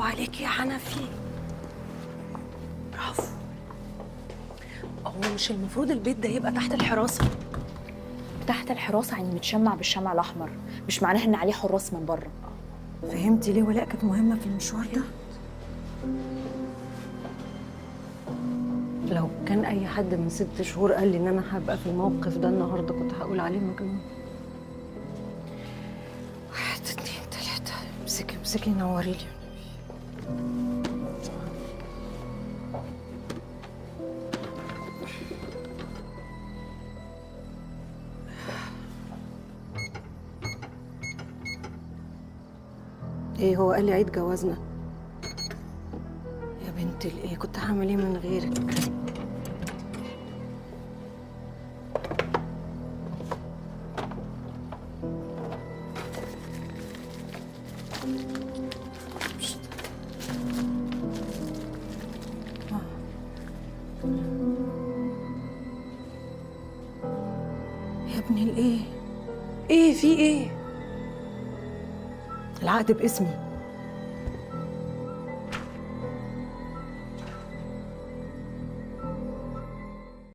عليك يا حنفي، برافو. هو مش المفروض البيت ده يبقى تحت الحراسة؟ تحت الحراسة يعني متشمع بالشمع الأحمر، مش معناها إن عليه حراس من بره. فهمتي ليه ولاء كانت مهمة في المشوار ده؟ لو كان أي حد من 6 شهور قال لي إن أنا هبقى في الموقف ده النهاردة كنت هقول عليه مجنون. 1 2 3، امسكي امسكي نوري لي. ايه هو قال لي عيد جوازنا؟ يا بنت الايه، كنت هعمل ايه من غيرك؟ يا ابني الايه؟ ايه في ايه؟ العقد باسمي.